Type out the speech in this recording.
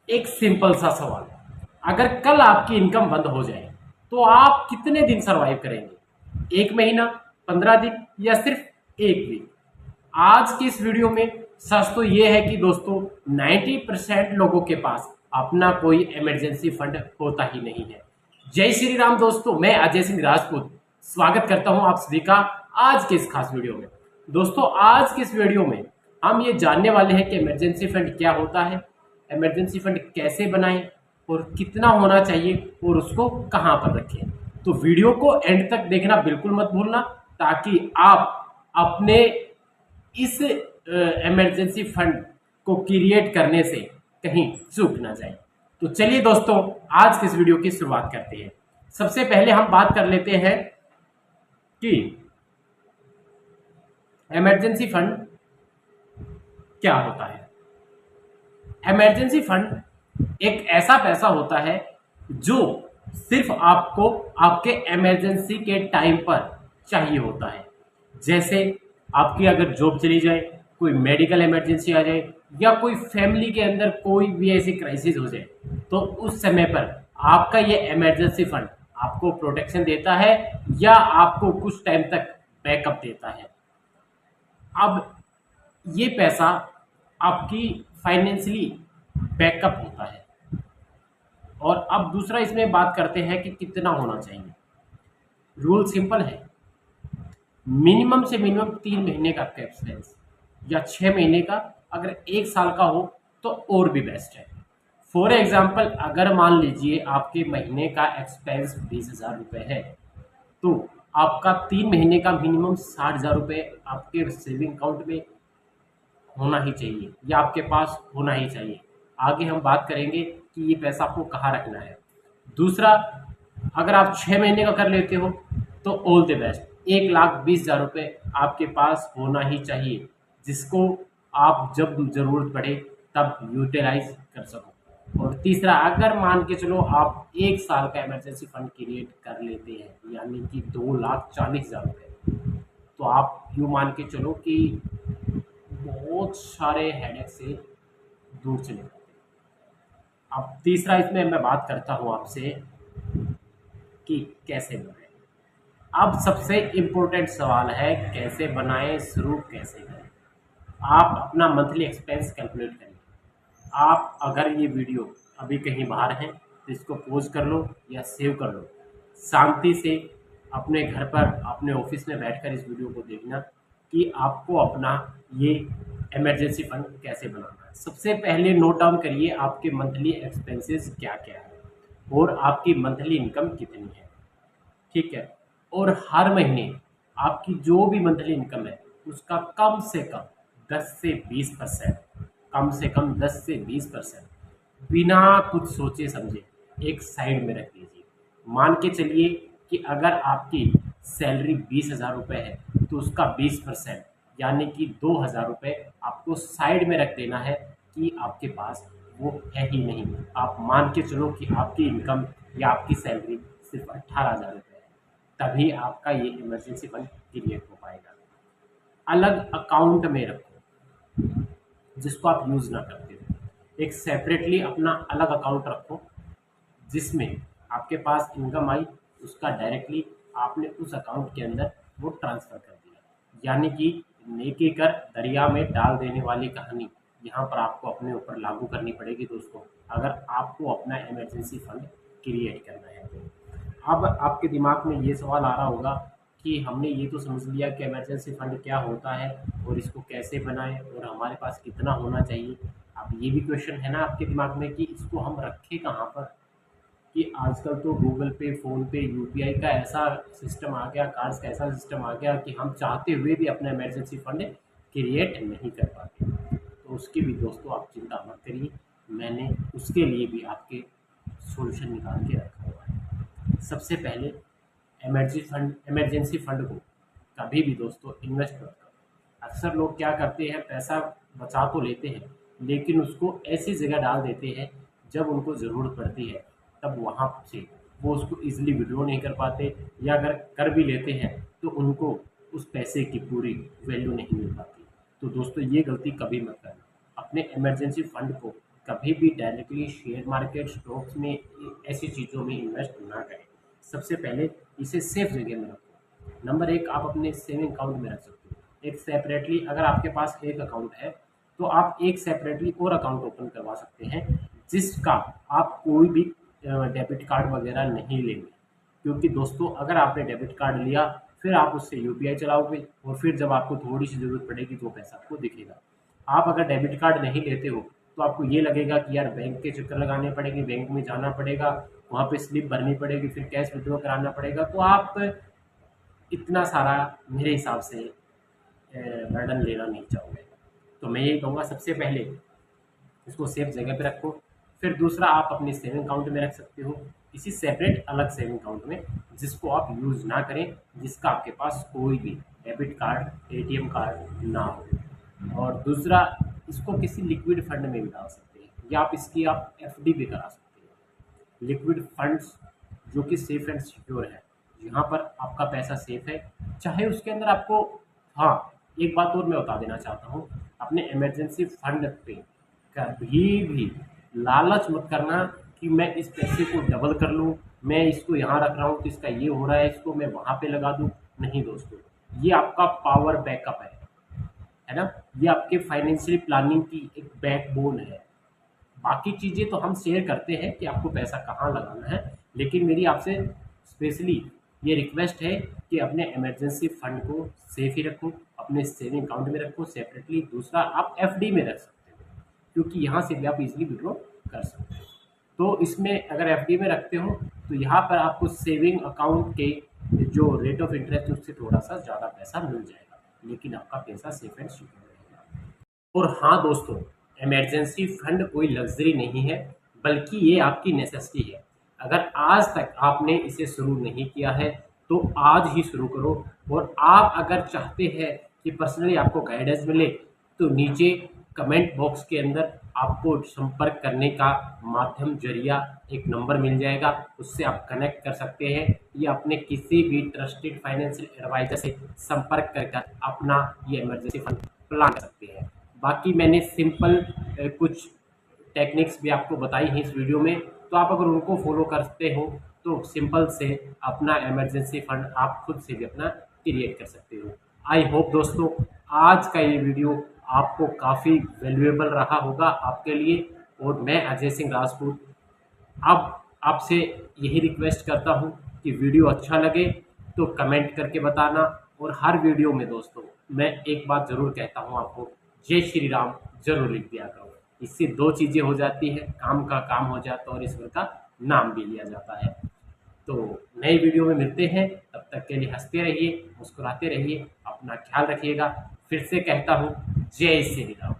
एक सिंपल सा सवाल, अगर कल आपकी इनकम बंद हो जाए तो आप कितने दिन सरवाइव करेंगे? 1 महीना, 15 दिन या सिर्फ 1 वीक? आज की इस वीडियो में सच तो ये है कि दोस्तों 90% लोगों के पास अपना कोई इमरजेंसी फंड होता ही नहीं है। जय श्री राम दोस्तों, मैं अजय सिंह राजपूत स्वागत करता हूं आप सभी का आज के इस खास वीडियो में। दोस्तों आज के इस वीडियो में हम ये जानने वाले हैं कि इमरजेंसी फंड क्या होता है, इमरजेंसी फंड कैसे बनाएं और कितना होना चाहिए और उसको कहां पर रखें। तो वीडियो को एंड तक देखना बिल्कुल मत भूलना, ताकि आप अपने इस इमरजेंसी फंड को क्रिएट करने से कहीं चूक ना जाए। तो चलिए दोस्तों आज के इस वीडियो की शुरुआत करते हैं। सबसे पहले हम बात कर लेते हैं कि इमरजेंसी फंड क्या होता है। इमरजेंसी फंड एक ऐसा पैसा होता है जो सिर्फ आपको आपके इमरजेंसी के टाइम पर चाहिए होता है। जैसे आपकी अगर जॉब चली जाए, कोई मेडिकल इमरजेंसी आ जाए या कोई फैमिली के अंदर कोई भी ऐसी क्राइसिस हो जाए, तो उस समय पर आपका ये इमरजेंसी फंड आपको प्रोटेक्शन देता है या आपको कुछ टाइम तक बैकअप देता है। अब ये पैसा आपकी फाइनेंशियली बैकअप होता है। और अब दूसरा इसमें बात करते हैं कि कितना होना चाहिए। रूल सिंपल है, मिनिमम से मिनिमम 3 महीने का आपका एक्सपेंस या 6 महीने का, अगर 1 साल का हो तो और भी बेस्ट है। फॉर एग्जाम्पल अगर मान लीजिए आपके महीने का एक्सपेंस 20,000 रुपये है, तो आपका 3 महीने का मिनिमम 60,000 रुपये आपके सेविंग अकाउंट में होना ही चाहिए या आपके पास होना ही चाहिए। आगे हम बात करेंगे कि ये पैसा आपको कहाँ रखना है। दूसरा, अगर आप 6 महीने का कर लेते हो तो ऑल द बेस्ट, 1,20,000 रुपये आपके पास होना ही चाहिए, जिसको आप जब जरूरत पड़े तब यूटिलाइज कर सको। और तीसरा, अगर मान के चलो आप 1 साल का इमरजेंसी फंड क्रिएट कर लेते हैं यानी कि 2,40,000 रुपये, तो आप यूँ मान के चलो कि बहुत सारे हेडेक से दूर चले जाते हैं। अब तीसरा इसमें मैं बात करता हूँ आपसे कि कैसे बनाएं। अब सबसे इम्पोर्टेंट सवाल है कैसे बनाएं, शुरू कैसे करें। आप अपना मंथली एक्सपेंस कैलकुलेट करिए। आप अगर ये वीडियो अभी कहीं बाहर हैं तो इसको पॉज कर लो या सेव कर लो, शांति से अपने घर पर अपने ऑफिस में बैठकर इस वीडियो को देखना कि आपको अपना ये इमरजेंसी फंड कैसे बनाना है। सबसे पहले नोट डाउन करिए आपके मंथली एक्सपेंसेस क्या क्या है और आपकी मंथली इनकम कितनी है, ठीक है। और हर महीने आपकी जो भी मंथली इनकम है उसका कम से कम 10 से 20%, कम से कम 10 से 20% बिना कुछ सोचे समझे एक साइड में रख लीजिए। मान के चलिए कि अगर आपकी सैलरी 20,000 रुपये है तो उसका 20% यानी कि 2,000 रुपये आपको साइड में रख देना है कि आपके पास वो है ही नहीं। आप मान के चलो कि आपकी इनकम या आपकी सैलरी सिर्फ 18,000 रुपये है, तभी आपका ये इमरजेंसी फंड क्रिएट हो पाएगा। अलग अकाउंट में रखो जिसको आप यूज़ ना करते हो, एक सेपरेटली अपना अलग अकाउंट रखो जिसमें आपके पास इनकम आई, उसका डायरेक्टली आपने उस अकाउंट के अंदर वो ट्रांसफ़र कर दिया। यानी कि नेकी कर दरिया में डाल देने वाली कहानी यहाँ पर आपको अपने ऊपर लागू करनी पड़ेगी दोस्तों, अगर आपको अपना इमरजेंसी फंड क्रिएट करना है तो। अब आपके दिमाग में ये सवाल आ रहा होगा कि हमने ये तो समझ लिया कि इमरजेंसी फंड क्या होता है और इसको कैसे बनाएं और हमारे पास कितना होना चाहिए। अब ये भी क्वेश्चन है ना आपके दिमाग में कि इसको हम रखें कहाँ पर, कि आजकल तो गूगल पे, फ़ोन पे, यूपीआई का ऐसा सिस्टम आ गया, कार्ड्स का ऐसा सिस्टम आ गया कि हम चाहते हुए भी अपना इमरजेंसी फंड क्रिएट नहीं कर पाते। तो उसकी भी दोस्तों आप चिंता मत करिए, मैंने उसके लिए भी आपके सॉल्यूशन निकाल के रखा हुआ है। सबसे पहले इमरजेंसी फंड को कभी भी दोस्तों इन्वेस्ट मत करो। अक्सर लोग क्या करते हैं, पैसा बचा तो लेते हैं लेकिन उसको ऐसी जगह डाल देते हैं जब उनको ज़रूरत पड़ती है तब वहाँ से वो उसको ईज़िली विड्रॉ नहीं कर पाते, या अगर कर भी लेते हैं तो उनको उस पैसे की पूरी वैल्यू नहीं मिल पाती। तो दोस्तों ये गलती कभी मत करना, अपने इमरजेंसी फंड को कभी भी डायरेक्टली शेयर मार्केट स्टॉक्स में ऐसी चीज़ों में इन्वेस्ट ना करें। सबसे पहले इसे सेफ जगह में रखो। नंबर एक, आप अपने सेविंग अकाउंट में रख सकते हो। एक सेपरेटली, अगर आपके पास एक अकाउंट है तो आप एक सेपरेटली और अकाउंट ओपन करवा सकते हैं, जिसका आप कोई भी डेबिट कार्ड वगैरह नहीं लेंगे। क्योंकि दोस्तों, अगर आपने डेबिट कार्ड लिया फिर आप उससे यूपीआई चलाओगे और फिर जब आपको थोड़ी सी ज़रूरत पड़ेगी तो पैसा आपको दिखेगा। आप अगर डेबिट कार्ड नहीं लेते हो तो आपको ये लगेगा कि यार बैंक के चक्कर लगाने पड़ेंगे, बैंक में जाना पड़ेगा, वहाँ पे स्लिप भरनी पड़ेगी, फिर कैश विड्रॉ कराना पड़ेगा, तो आप इतना सारा मेरे हिसाब से बर्डन लेना नहीं चाहोगे। तो मैं यही कहूँगा, सबसे पहले इसको सेफ जगह पे रखो। फिर दूसरा, आप अपने सेविंग अकाउंट में रख सकते हो, किसी सेपरेट अलग सेविंग अकाउंट में, जिसको आप यूज़ ना करें, जिसका आपके पास कोई भी डेबिट कार्ड, एटीएम कार्ड ना हो। और दूसरा, इसको किसी लिक्विड फंड में भी डाल सकते हैं, या आप इसकी आप एफडी भी करा सकते हैं। लिक्विड फंड्स जो कि सेफ एंड सिक्योर है, यहाँ पर आपका पैसा सेफ है, चाहे उसके अंदर आपको, हाँ, एक बात और मैं बता देना चाहता हूँ, अपने इमरजेंसी फंड पे कभी भी लालच मत करना कि मैं इस पैसे को डबल कर लूँ, मैं इसको यहाँ रख रहा हूँ तो इसका ये हो रहा है, इसको मैं वहाँ पे लगा दूँ। नहीं दोस्तों, ये आपका पावर बैकअप है ना, ये आपके फाइनेंशियल प्लानिंग की एक बैकबोन है। बाकी चीज़ें तो हम शेयर करते हैं कि आपको पैसा कहाँ लगाना है, लेकिन मेरी आपसे स्पेशली ये रिक्वेस्ट है कि अपने इमरजेंसी फंड को सेफ ही रखो, अपने सेविंग अकाउंट में रखो सेपरेटली। दूसरा, आप एफडी में रख सकते हो, क्योंकि यहाँ से भी आप इजीली विड्रॉ कर सकते हो। तो इसमें अगर एफडी में रखते हो तो यहाँ पर आपको सेविंग अकाउंट के जो रेट ऑफ इंटरेस्ट उससे थोड़ा सा ज़्यादा पैसा मिल जाएगा, लेकिन आपका पैसा सेफ एंड सिक्योर रहेगा। और हाँ दोस्तों, इमरजेंसी फंड कोई लग्जरी नहीं है, बल्कि ये आपकी नेसेसिटी है। अगर आज तक आपने इसे शुरू नहीं किया है तो आज ही शुरू करो। और आप अगर चाहते हैं कि पर्सनली आपको गाइडेंस मिले तो नीचे कमेंट बॉक्स के अंदर आपको संपर्क करने का माध्यम जरिया एक नंबर मिल जाएगा, उससे आप कनेक्ट कर सकते हैं, या अपने किसी भी ट्रस्टेड फाइनेंशियल एडवाइजर से संपर्क कर अपना ये इमरजेंसी फंड प्लान कर सकते हैं। बाकी मैंने सिंपल कुछ टेक्निक्स भी आपको बताई हैं इस वीडियो में, तो आप अगर उनको फॉलो करते हो तो सिंपल से अपना इमरजेंसी फंड आप खुद से भी अपना क्रिएट कर सकते हो। आई होप दोस्तों, आज का ये वीडियो आपको काफ़ी वैल्यूएबल रहा होगा आपके लिए। और मैं अजय सिंह राजपूत अब आपसे यही रिक्वेस्ट करता हूँ कि वीडियो अच्छा लगे तो कमेंट करके बताना। और हर वीडियो में दोस्तों मैं एक बात ज़रूर कहता हूँ आपको, जय श्री राम जरूर लिख दिया करो। इससे दो चीज़ें हो जाती है, काम का काम हो जाता है और ईश्वर का नाम भी लिया जाता है। तो नई वीडियो में मिलते हैं, तब तक के लिए हंसते रहिए, मुस्कुराते रहिए, अपना ख्याल रखिएगा। फिर से कहता हूँ, जय श्री राम।